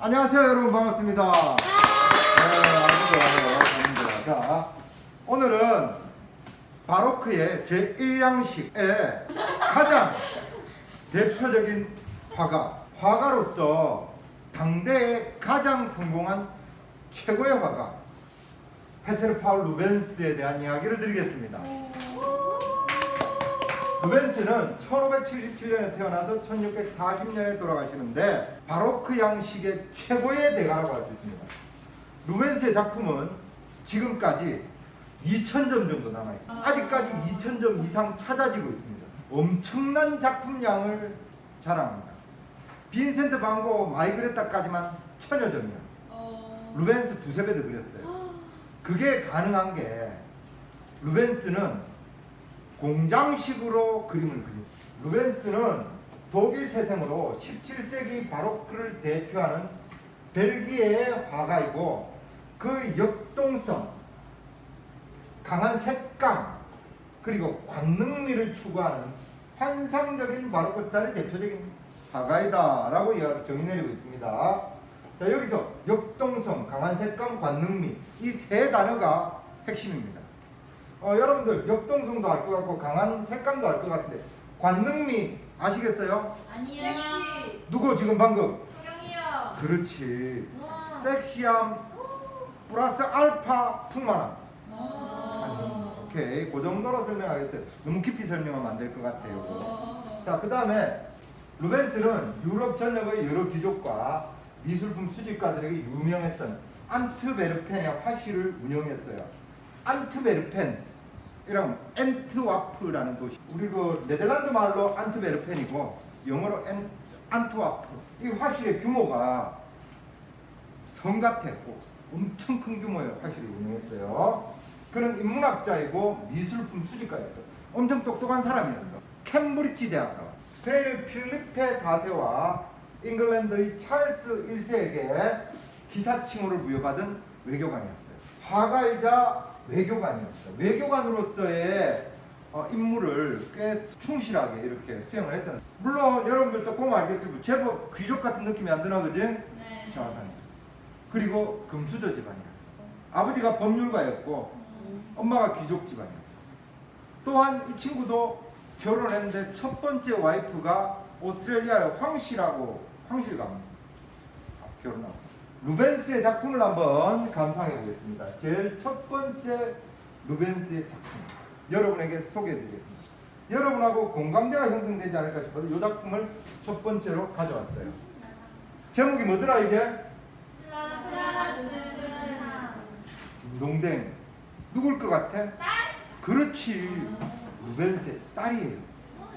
안녕하세요 여러분, 반갑습니다. 아주 좋아요. 자, 오늘은 바로크의 제1양식의 가장 대표적인 화가로서 당대에 가장 성공한 최고의 화가 페테르 파울 루벤스에 대한 이야기를 드리겠습니다. 루벤스는 1577년에 태어나서 1640년에 돌아가시는데 바로크 양식의 최고의 대가라고 할 수 있습니다. 루벤스의 작품은 지금까지 2000점 정도 남아있습니다. 아직까지 2000점 이상 찾아지고 있습니다. 엄청난 작품량을 자랑합니다. 빈센트 반 고흐, 마이그레타까지만 1000여 점이요. 루벤스 두세 배 더 그렸어요. 그게 가능한 게 루벤스는 공장식으로 그림을 그립니다. 루벤스는 독일 태생으로 17세기 바로크를 대표하는 벨기에의 화가이고 그 역동성, 강한 색감, 그리고 관능미를 추구하는 환상적인 바로크 스타일의 대표적인 화가이다 라고 정의 내리고 있습니다. 자, 여기서 역동성, 강한 색감, 관능미, 이 세 단어가 핵심입니다. 여러분들 역동성도 알 것 같고 강한 색감도 알 것 같은데 관능미 아시겠어요? 아니요. 누구 지금 방금? 소경이요. 그렇지. 우와. 섹시함 플러스 알파 풍만함. 오. 오케이, 그 정도로 설명하겠어요. 너무 깊이 설명하면 안 될 것 같아요. 자, 그 다음에 루벤스는 유럽 전역의 여러 귀족과 미술품 수집가들에게 유명했던 안트베르펜의 화실을 운영했어요. 안트베르펜 이런 엔트와프라는 도시, 우리 그 네덜란드 말로 안트베르펜이고 영어로 안트와프. 이 화실의 규모가 성 같았고 엄청 큰 규모의 화실을 운영했어요. 그는 인문학자이고 미술품 수집가였어. 엄청 똑똑한 사람이었어. 캠브리지 대학 나왔어. 스페인의 필리페 4세와 잉글랜드의 찰스 1세에게 기사칭호를 부여받은 외교관이었어요. 화가이자 외교관이었어. 외교관으로서의 임무를 꽤 충실하게 이렇게 수행을 했던. 물론 여러분들도 보면 알겠지만 제법 귀족 같은 느낌이 안 드나, 그지? 네. 정확하네. 그리고 금수저 집안이었어. 아버지가 법률가였고 엄마가 귀족 집안이었어. 또한 이 친구도 결혼했는데 첫 번째 와이프가 오스트레일리아의 황실 가문 결혼하고. 루벤스의 작품을 한번 감상해 보겠습니다. 제일 첫 번째 루벤스의 작품 여러분에게 소개해 드리겠습니다. 여러분하고 공감대가 형성되지 않을까 싶어서 이 작품을 첫 번째로 가져왔어요. 제목이 뭐더라 이게? 딩동댕. 누굴 것 같아? 딸? 그렇지, 루벤스의 딸이에요.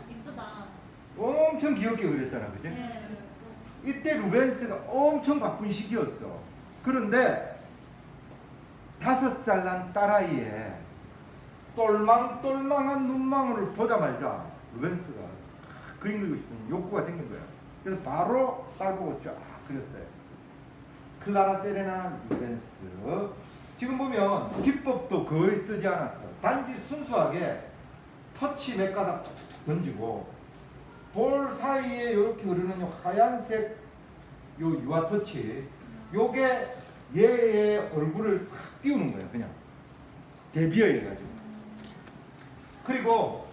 이쁘다. 엄청 귀엽게 그렸잖아, 그지? 네. 이때 루벤스가 엄청 바쁜 시기였어. 그런데 5살 난 딸아이의 똘망똘망한 눈망울을 보자마자 루벤스가 그림 그리고 싶은 욕구가 생긴 거야. 그래서 바로 딸 보고 쫙 그렸어요. 클라라 세레나 루벤스. 지금 보면 기법도 거의 쓰지 않았어. 단지 순수하게 터치 몇 가닥 툭툭툭 던지고 볼 사이에 이렇게 흐르는 요 하얀색 요 유화 터치, 요게 얘의 얼굴을 싹 띄우는 거예요. 그냥 데비어 해가지고. 그리고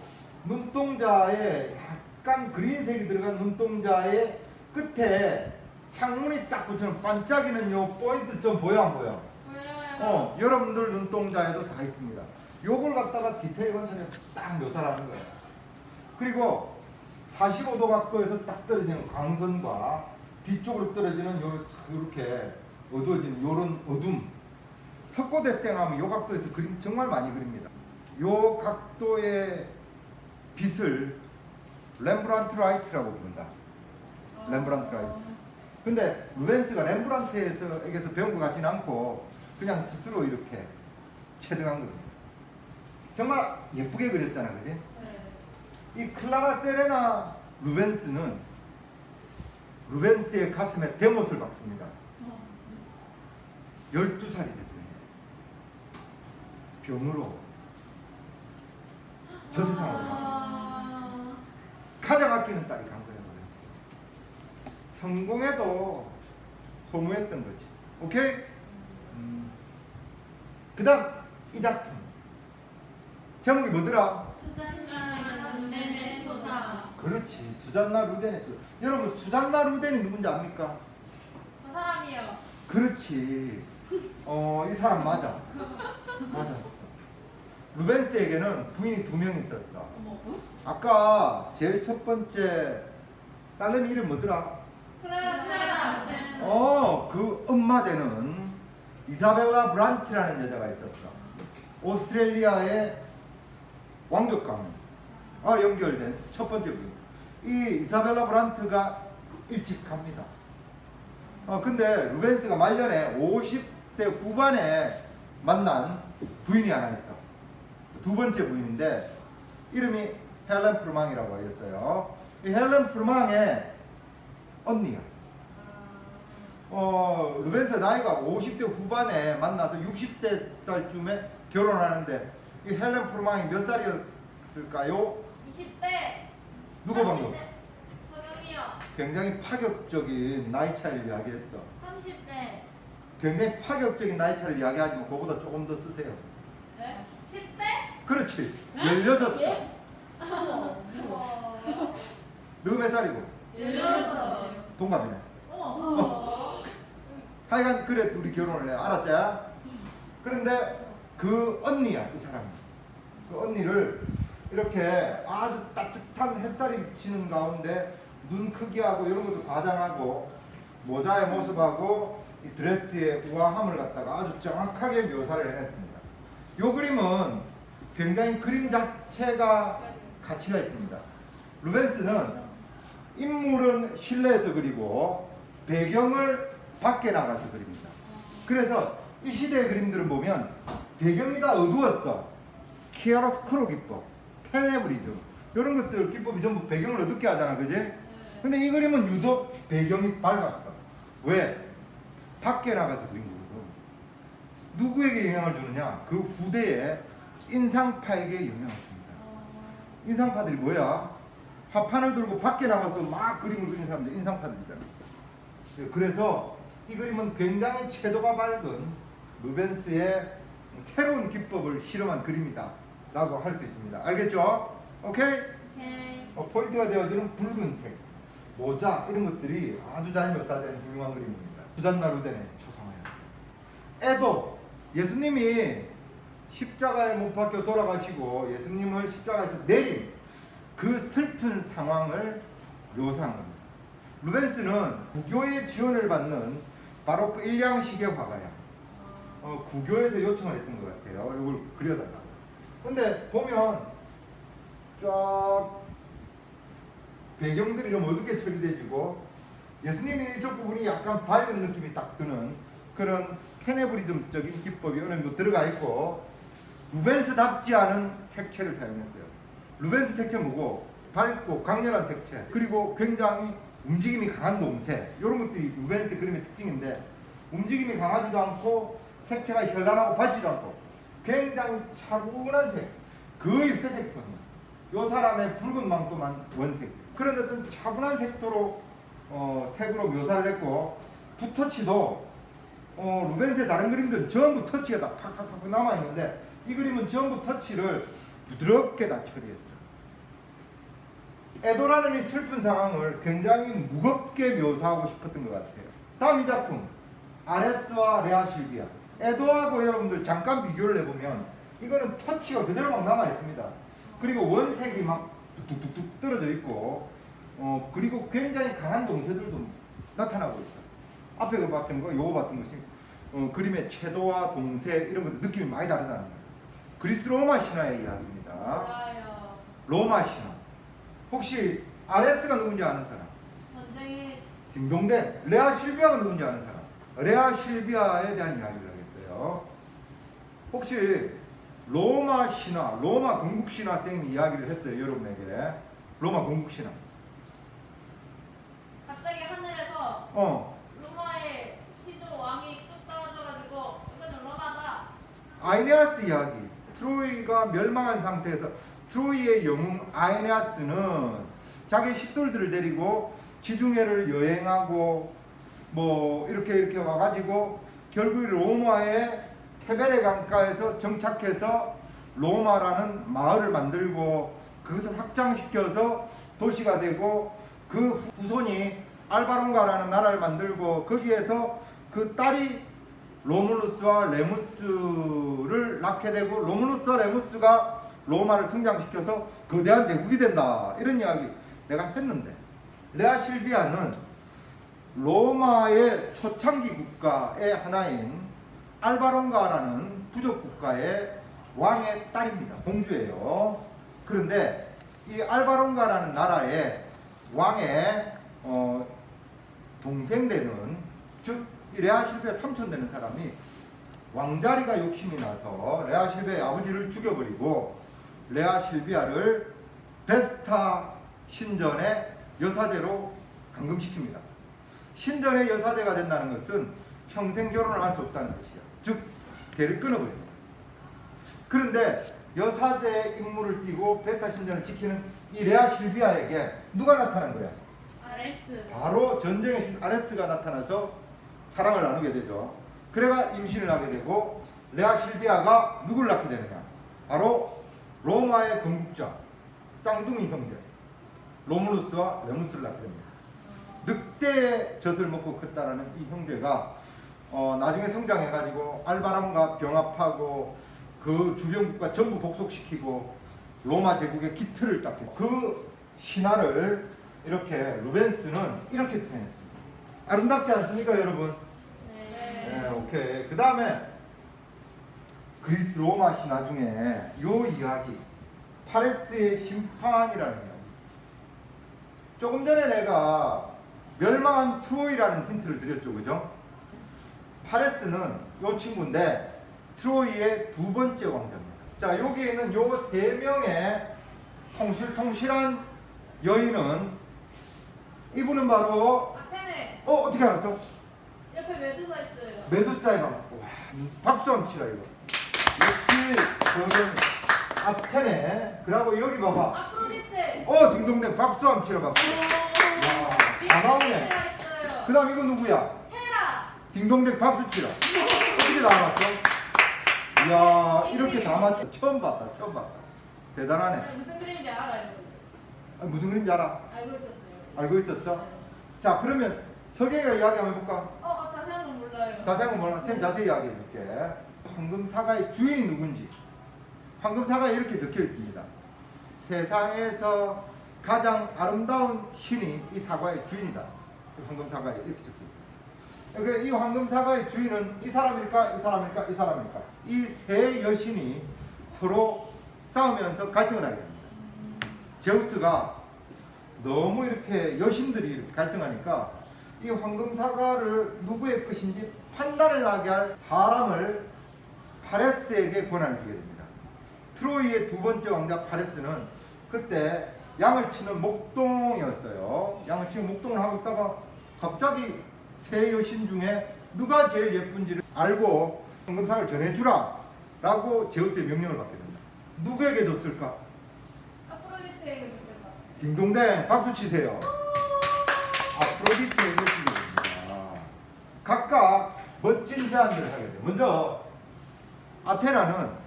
눈동자에 약간 그린색이 들어간 눈동자의 끝에 창문이 딱 붙여놓은 반짝이는 요 포인트 좀 보여 안 보여? 여러분들 눈동자에도 다 있습니다. 요걸 갖다가 디테일 관찰해서 딱 묘사를 하는 거예요. 그리고 45도 각도에서 딱 떨어지는 광선과 뒤쪽으로 떨어지는 요렇게 어두워지는 요런 어둠. 석고대생하면 요 각도에서 그림 정말 많이 그립니다. 요 각도의 빛을 렘브란트 라이트라고 부른다. 렘브란트 라이트. 근데 루벤스가 렘브란트에게서 배운 것 같지는 않고 그냥 스스로 이렇게 체득한 겁니다. 정말 예쁘게 그렸잖아, 그지? 이 클라라 세레나 루벤스는 루벤스의 가슴에 대못을 박습니다. 12살이 됐더니 병으로 저 세상으로 가. 가장 아끼는 딸이 간 거예요. 루벤스. 성공해도 허무했던 거지. 오케이? 그 다음 이 작품 제목이 뭐더라? 수잔나 루덴의 소사. 그렇지, 수잔나 루덴의 소사. 여러분, 수잔나 루덴이 누군지 압니까? 저 사람이요. 그렇지. 이 사람 맞아. 맞았어. 루벤스에게는 부인이 2명 있었어. 어머. 아까 제일 첫 번째 딸내미 이름 뭐더라? 클라라. 그 엄마 되는 이사벨라 브란트라는 여자가 있었어. 오스트레일리아의 왕족 가문 연결된 첫 번째 부인. 이 이사벨라 브란트가 일찍 갑니다. 근데 루벤스가 말년에 50대 후반에 만난 부인이 하나 있어. 2번째 부인인데 이름이 헬렌 프루망이라고 하겠어요. 이 헬렌 프루망의 언니야. 루벤스 나이가 50대 후반에 만나서 60대 살쯤에 결혼하는데 이 헬렌 프루망이 몇 살이었을까요? 20대. 누가 방금? 서경이요. 굉장히 파격적인 나이 차이를 이야기했어. 30대. 굉장히 파격적인 나이 차이를 이야기하지만 그거보다 조금 더 쓰세요. 네? 10대? 그렇지. 16살. 예? 너 몇 살이고? 16. 동갑이네. 어머. 하여간 그래 둘이 결혼을 해. 알았지? 그런데 그 언니야, 이 사람이. 그 언니를 이렇게 아주 따뜻한 햇살이 비치는 가운데 눈 크기하고 이런 것도 과장하고 모자의 모습하고 이 드레스의 우아함을 갖다가 아주 정확하게 묘사를 해냈습니다. 이 그림은 굉장히 그림 자체가 가치가 있습니다. 루벤스는 인물은 실내에서 그리고 배경을 밖에 나가서 그립니다. 그래서 이 시대의 그림들을 보면 배경이 다 어두웠어. 키아로스크로 기법, 테네브리즘 이런 것들 기법이 전부 배경을 어둡게 하잖아, 그지? 근데 이 그림은 유독 배경이 밝았어. 왜? 밖에 나가서 그린 거거든. 누구에게 영향을 주느냐? 그 후대의 인상파에게 영향을 줍니다. 인상파들이 뭐야? 화판을 들고 밖에 나가서 막 그림을 그리는 사람들 인상파들이잖아. 그래서 이 그림은 굉장히 채도가 밝은 루벤스의 새로운 기법을 실험한 그림이다 라고 할 수 있습니다. 알겠죠? 오케이? 오케이. 포인트가 되어주는 붉은색, 모자 이런 것들이 아주 잘 묘사된 훌륭한 그림입니다. 수잔나 루덴의 초상화였어요. 에도, 예수님이 십자가에 못 박혀 돌아가시고 예수님을 십자가에서 내린 그 슬픈 상황을 묘사한 겁니다. 루벤스는 구교의 지원을 받는 바로크 일량식의 화가야. 구교에서 요청을 했던 것 같아요. 이걸 그려달라고. 근데 보면 쫙 배경들이 좀 어둡게 처리돼지고 예수님이 이쪽 부분이 약간 밝은 느낌이 딱 드는 그런 테네브리즘적인 기법이 어느 정도 들어가 있고 루벤스답지 않은 색채를 사용했어요. 루벤스 색채 뭐고? 밝고 강렬한 색채 그리고 굉장히 움직임이 강한 농색 이런 것들이 루벤스 그림의 특징인데 움직임이 강하지도 않고 색채가 현란하고 밝지도 않고 굉장히 차분한 색 거의 회색 톤이야. 이 사람의 붉은 망토만 원색 그런 어떤 차분한 색도로 색으로 묘사를 했고 붓터치도 루벤스의 다른 그림들은 전부 터치가 다 팍팍팍 남아있는데 이 그림은 전부 터치를 부드럽게 다 처리했어요. 에도라는 이 슬픈 상황을 굉장히 무겁게 묘사하고 싶었던 것 같아요. 다음 이 작품 아레스와 레아 실비아. 에도하고 여러분들 잠깐 비교를 해보면 이거는 터치가 그대로 막 남아있습니다. 그리고 원색이 막 뚝뚝뚝뚝 떨어져 있고 그리고 굉장히 강한 동세들도 나타나고 있어요. 앞에 봤던 거, 요거 봤던 것이 그림의 채도와 동세 이런 것들 느낌이 많이 다르다는 거예요. 그리스 로마 신화의 이야기입니다. 알아요. 로마 신화. 혹시 아레스가 누군지 아는 사람? 전쟁이 딩동댕. 레아 실비아가 누군지 아는 사람? 레아 실비아에 대한 이야기를 하겠어요. 혹시 로마 신화, 로마 건국 신화 쌤이 이야기를 했어요, 여러분에게. 로마 건국 신화. 갑자기 하늘에서 로마의 시조 왕이 뚝 떨어져가지고 이거는 로마다. 아이네아스 이야기. 트로이가 멸망한 상태에서 트로이의 영웅 아이네아스는 자기 식솔들을 데리고 지중해를 여행하고 뭐 이렇게 와가지고 결국 로마의 테베레 강가에서 정착해서 로마라는 마을을 만들고 그것을 확장시켜서 도시가 되고 그 후손이 알바론가라는 나라를 만들고 거기에서 그 딸이 로물루스와 레무스를 낳게 되고 로물루스와 레무스가 로마를 성장시켜서 거대한 제국이 된다 이런 이야기 내가 했는데 레아 실비아는 로마의 초창기 국가의 하나인 알바론가라는 부족 국가의 왕의 딸입니다. 공주예요. 그런데 이 알바론가라는 나라의 왕의 동생 되는 즉 레아 실비아 삼촌 되는 사람이 왕자리가 욕심이 나서 레아 실비아의 아버지를 죽여버리고 레아 실비아를 베스타 신전의 여사제로 감금시킵니다. 신전의 여사제가 된다는 것은 평생 결혼을 할 수 없다는 뜻이야. 즉 개를 끊어버립니다. 그런데 여사제의 임무를 띠고 베스타 신전을 지키는 이 레아 실비아에게 누가 나타난 거야? 아레스. 바로 전쟁의 신 아레스가 나타나서 사랑을 나누게 되죠. 그래가 임신을 하게 되고 레아 실비아가 누굴 낳게 되느냐? 바로 로마의 건국자 쌍둥이 형제 로물루스와 레무스를 낳게 됩니다. 늑대의 젖을 먹고 컸다라는 이 형제가 나중에 성장해가지고 알바람과 병합하고 그 주변국가 전부 복속시키고 로마 제국의 기틀을 닦고 그 신화를 이렇게 루벤스는 이렇게 표현했습니다. 아름답지 않습니까, 여러분? 네, 오케이. 그 다음에 그리스 로마 신화 중에 요 이야기 파레스의 심판이라는 이야기. 조금 전에 내가 멸망한 트로이라는 힌트를 드렸죠, 그죠? 파레스는 요 친구인데 트로이의 두 번째 왕자입니다. 자, 여기에는 요 세 명의 통실통실한 여인은 이분은 바로 아테네. 어떻게 알았어? 옆에 메두사 있어요. 메두사의 방. 와, 박수 한번 치라 이거. 역시 저는 아테네. 그리고 여기 봐봐. 아프로디테. 딩동댕 박수 한번 치라 박수. 다 나오네. 그 다음 이거 누구야? 헤라. 딩동댕 박수 치라. 어떻게 다 알았어? 이야, 이렇게 다 맞춰. 처음 봤다. 대단하네. 무슨 그림인지 알아요. 무슨 그림인지 알아? 알고 있었어요. 알고 있었어? 자, 그러면 서계가 이야기 한번 해볼까? 자세한 건 몰라요. 자세한 건 몰라. 쌤 자세히 이야기해볼게. 황금사과의 주인이 누군지. 황금사과에 이렇게 적혀 있습니다. 세상에서 가장 아름다운 신이 이 사과의 주인이다. 황금사과에 이렇게 적혀 있습니다. 그러니까 이 황금사과의 주인은 이 사람일까? 이 사람일까? 이 사람일까? 이 세 여신이 서로 싸우면서 갈등을 하게 됩니다. 제우스가 너무 이렇게 여신들이 이렇게 갈등하니까 이 황금사과를 누구의 것인지 판단을 하게 할 사람을 파레스에게 권한을 주게 됩니다. 트로이의 두 번째 왕자 파레스는 그때 양을 치는 목동이었어요. 양을 치는 목동을 하고 있다가 갑자기 세 여신 중에 누가 제일 예쁜지를 알고 황금사과를 전해주라 라고 제우스의 명령을 받게 됩니다. 누구에게 줬을까? 아프로디테에게 줬을까? 딩동댕 박수 치세요. 아프로디테에게 주게 됩니다. 각각 멋진 제안들을 하게 돼요. 먼저 아테나는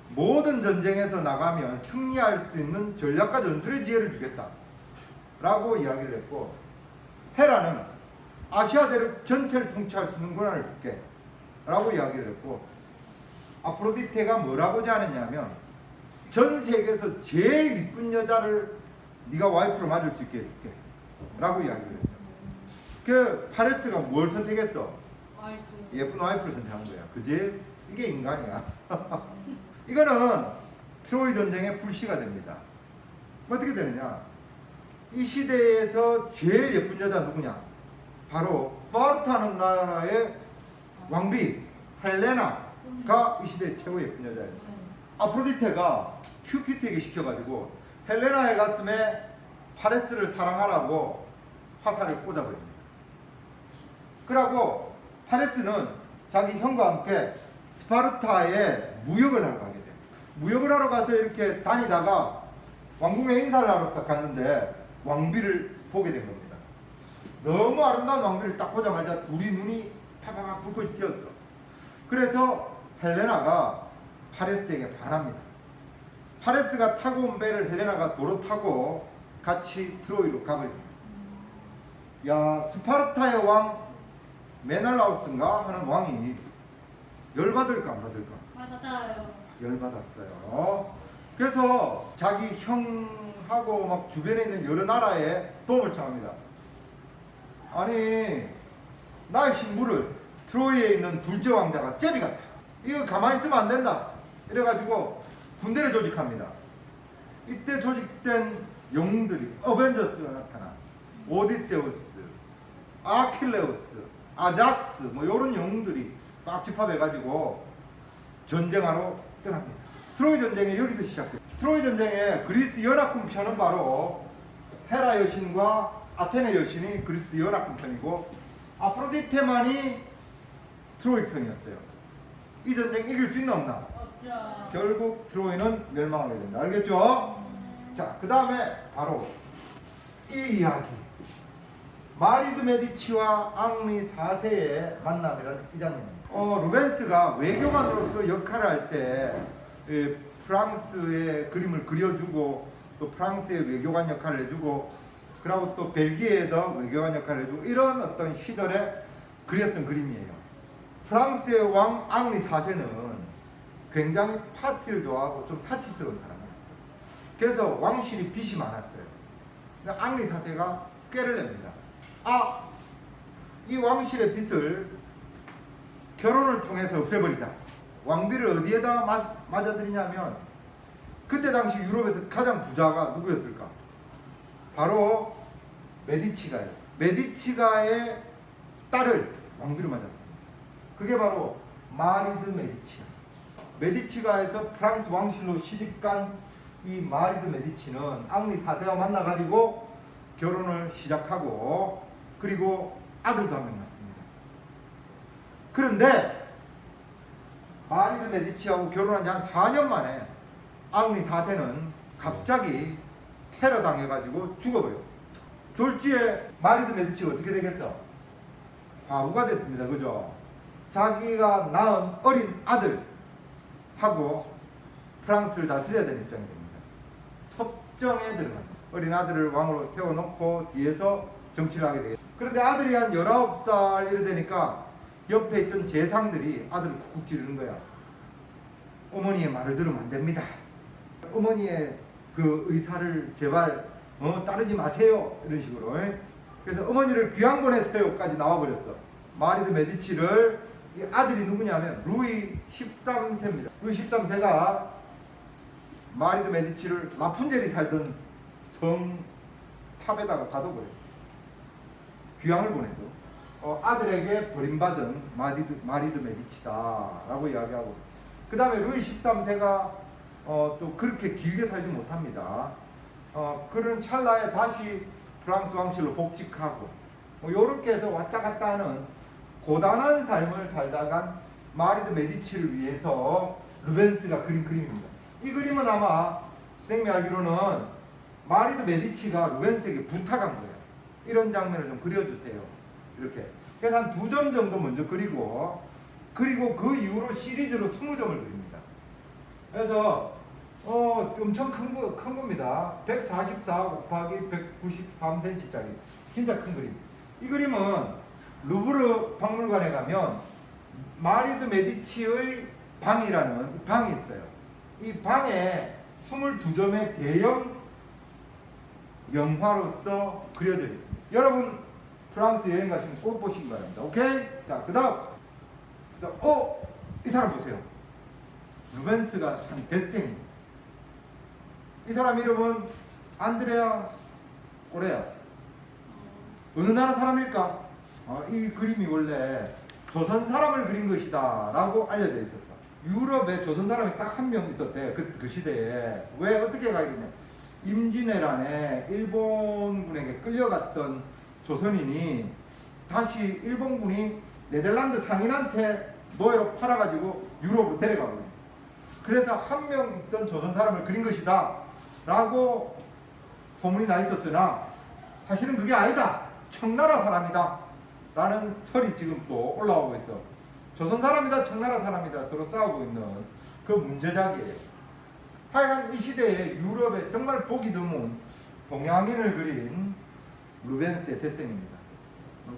모든 전쟁에서 나가면 승리할 수 있는 전략과 전술의 지혜를 주겠다 라고 이야기를 했고, 헤라는 아시아 대륙 전체를 통치할 수 있는 권한을 줄게 라고 이야기를 했고, 아프로디테가 뭐라고 제안했냐면 전 세계에서 제일 이쁜 여자를 네가 와이프로 맞을 수 있게 해줄게 라고 이야기를 했어요. 그 파레스가 뭘 선택했어? 와이프. 예쁜 와이프를 선택한 거야. 그지? 이게 인간이야. 이거는 트로이 전쟁의 불씨가 됩니다. 어떻게 되느냐? 이 시대에서 제일 예쁜 여자 누구냐? 바로 스파르타는 나라의 왕비 헬레나가 이 시대의 최고 예쁜 여자였어요. 아프로디테가 큐피트에게 시켜가지고 헬레나의 가슴에 파레스를 사랑하라고 화살을 꽂아버립니다. 그러고 파레스는 자기 형과 함께 스파르타에 무역을 하러 가게 돼요. 무역을 하러 가서 이렇게 다니다가 왕궁에 인사를 하러 딱 갔는데 왕비를 보게 된 겁니다. 너무 아름다운 왕비를 딱 보자마자 둘이 눈이 파파박 불꽃이 튀었어. 그래서 헬레나가 파레스에게 반합니다. 파레스가 타고 온 배를 헬레나가 도로 타고 같이 트로이로 가버립니다. 야, 스파르타의 왕 메날라우스인가 하는 왕이 열받을까 안 받을까? 맞아요. 열받았어요. 그래서 자기 형하고 막 주변에 있는 여러 나라에 도움을 청합니다. 아니, 나의 신부를 트로이에 있는 둘째 왕자가 제비 같다. 이거 가만히 있으면 안 된다. 이래가지고 군대를 조직합니다. 이때 조직된 영웅들이 어벤져스가 나타나. 오디세우스, 아킬레우스, 아작스 뭐 이런 영웅들이 막 집합해가지고 전쟁하러 떠납니다. 트로이 전쟁이 여기서 시작돼요. 트로이 전쟁에 그리스 연합군 편은 바로 헤라 여신과 아테네 여신이 그리스 연합군 편이고 아프로디테만이 트로이 편이었어요. 이 전쟁 이길 수 있나 없나? 없죠. 결국 트로이는 멸망하게 된다. 알겠죠? 자, 그 다음에 바로 이 이야기. 마리드 메디치와 앙리 4세의 만남이라는 이 장면입니다. 루벤스가 외교관으로서 역할을 할 때 프랑스의 그림을 그려주고 또 프랑스의 외교관 역할을 해주고 그리고 또 벨기에에도 외교관 역할을 해주고 이런 어떤 시절에 그렸던 그림이에요. 프랑스의 왕 앙리 4세는 굉장히 파티를 좋아하고 좀 사치스러운 사람이었어요. 그래서 왕실이 빚이 많았어요. 근데 앙리 4세가 꾀를 냅니다. 아, 이 왕실의 빚을 결혼을 통해서 없애버리자. 왕비를 어디에다 맞아들이냐면 그때 당시 유럽에서 가장 부자가 누구였을까? 바로 메디치가였어요. 메디치가의 딸을 왕비로 맞았다. 그게 바로 마리드 메디치야. 메디치가에서 프랑스 왕실로 시집간 이 마리드 메디치는 앙리 4세와 만나가지고 결혼을 시작하고 그리고 아들도 한 명 낳습니다. 그런데 마리드 메디치하고 결혼한 지 한 4년 만에 앙리 4세는 갑자기 테러 당해가지고 죽어버려요. 졸지에 마리드 메디치가 어떻게 되겠어? 과부가 됐습니다. 그죠? 자기가 낳은 어린 아들하고 프랑스를 다스려야 되는 입장이 됩니다. 섭정에 들어갑니다. 어린 아들을 왕으로 세워놓고 뒤에서 정치를 하게 되겠죠. 그런데 아들이 한 19살 이래 되니까 옆에 있던 재상들이 아들을 쿡쿡 찌르는 거야. 어머니의 말을 들으면 안 됩니다. 어머니의 그 의사를 제발 따르지 마세요. 이런 식으로. 그래서 어머니를 귀양 보내세요까지 나와버렸어. 마리드 메디치를 이 아들이 누구냐면 루이 13세입니다. 루이 13세가 마리드 메디치를 라푼젤이 살던 성 탑에다가 가둬버려요. 귀양을 보내도 아들에게 버림받은 마리드 메디치다라고 이야기하고 그 다음에 루이 13세가 또 그렇게 길게 살지 못합니다. 그런 찰나에 다시 프랑스 왕실로 복직하고 요렇게 해서 왔다 갔다 하는 고단한 삶을 살다간 마리드 메디치를 위해서 루벤스가 그린 그림입니다. 이 그림은 아마 선생님이 알기로는 마리드 메디치가 루벤스에게 부탁한 거예요. 이런 장면을 좀 그려주세요. 이렇게. 그래서 한 2점 정도 먼저 그리고 그 이후로 시리즈로 20점을 그립니다. 그래서 엄청 큰 겁니다. 144 곱하기 193cm짜리 진짜 큰 그림. 이 그림은 루브르 박물관에 가면 마리드 메디치의 방이라는 방이 있어요. 이 방에 22점의 대형 명화로서 그려져 있습니다. 여러분 프랑스 여행 가시면 꼭 보시기 바랍니다. 오케이? 자, 그 다음 이 사람 보세요. 루벤스가 한 데생입니다. 이 사람 이름은 안드레아 꼬레아. 어느 나라 사람일까? 이 그림이 원래 조선 사람을 그린 것이다 라고 알려져 있었어. 유럽에 조선 사람이 딱 한 명 있었대. 그 시대에. 왜 어떻게 가겠냐? 임진왜란에 일본군에게 끌려갔던 조선인이 다시 일본군이 네덜란드 상인한테 노예로 팔아가지고 유럽으로 데려가거든요. 그래서 한 명 있던 조선 사람을 그린 것이다 라고 소문이 나 있었으나 사실은 그게 아니다. 청나라 사람이다 라는 설이 지금 또 올라오고 있어. 조선 사람이다 청나라 사람이다 서로 싸우고 있는 그 문제작이에요. 하여간 이 시대에 유럽에 정말 보기 드문 동양인을 그린 루벤스의 대생입니다.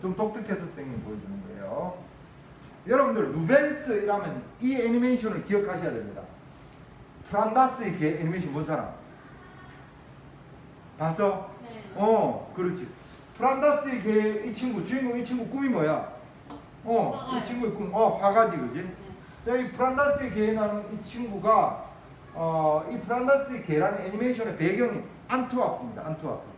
좀 독특해서 생긴 보여주는 거예요. 여러분들 루벤스 이라면 이 애니메이션을 기억하셔야 됩니다. 프란다스의 개 애니메이션 본 사람? 봤어? 네. 그렇지. 프란다스의 개 이 친구 주인공 이 친구 꿈이 뭐야? 이 친구의 꿈 화가지 그지? 이 프란다스의 개에 나오는 이 친구가 이 프란다스의 개라는 애니메이션의 배경이 안트와프입니다. 안트와프.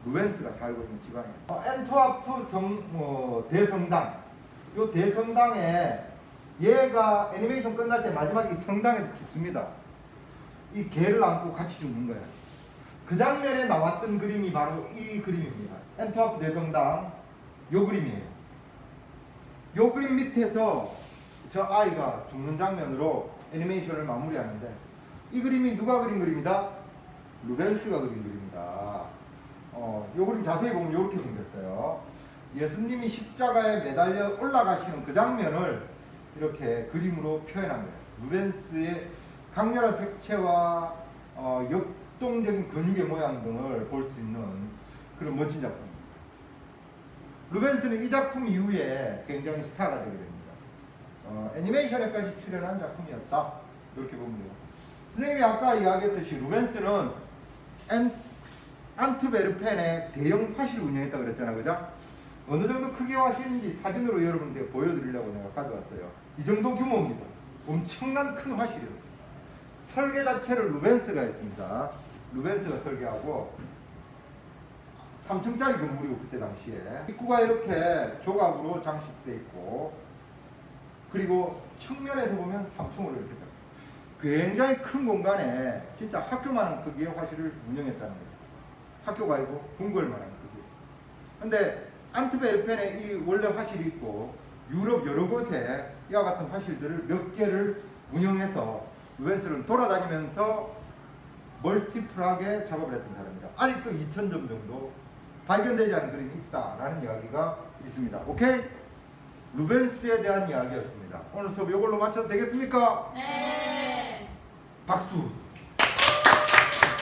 루벤스가 살고 있는 지방이에요. 안트와프 대성당. 이 대성당에 얘가 애니메이션 끝날 때 마지막에 이 성당에서 죽습니다. 이 개를 안고 같이 죽는 거예요. 그 장면에 나왔던 그림이 바로 이 그림입니다. 안트와프 대성당 요 그림이에요. 요 그림 밑에서 저 아이가 죽는 장면으로 애니메이션을 마무리하는데 이 그림이 누가 그린 그림이다? 루벤스가 그린 그림이다. 요 그림 자세히 보면 이렇게 생겼어요. 예수님이 십자가에 매달려 올라가시는 그 장면을 이렇게 그림으로 표현한 거예요. 루벤스의 강렬한 색채와 역동적인 근육의 모양 등을 볼 수 있는 그런 멋진 작품입니다. 루벤스는 이 작품 이후에 굉장히 스타가 되게 됩니다. 애니메이션에까지 출연한 작품이었다. 이렇게 보면 돼요. 선생님이 아까 이야기했듯이 루벤스는 안트베르펜에 대형 화실을 운영했다고 그랬잖아요. 그죠? 어느 정도 크기의 화실인지 사진으로 여러분께 보여드리려고 내가 가져왔어요. 이 정도 규모입니다. 엄청난 큰 화실이었어요. 설계 자체를 루벤스가 했습니다. 루벤스가 설계하고 3층짜리 건물이고 그때 당시에 입구가 이렇게 조각으로 장식돼 있고 그리고 측면에서 보면 3층으로 이렇게 딱 굉장히 큰 공간에 진짜 학교만한 크기의 화실을 운영했다는 거죠. 학교가 아니고 궁궐만한 크기. 근데 안트베르펜에 이 원래 화실이 있고 유럽 여러 곳에 이와 같은 화실들을 몇 개를 운영해서 루벤스는 돌아다니면서 멀티플하게 작업을 했던 사람입니다. 아직도 2000점 정도 발견되지 않은 그림이 있다라는 이야기가 있습니다. 오케이? 루벤스에 대한 이야기였습니다. 오늘 수업 이걸로 마쳐도 되겠습니까? 네. 박수!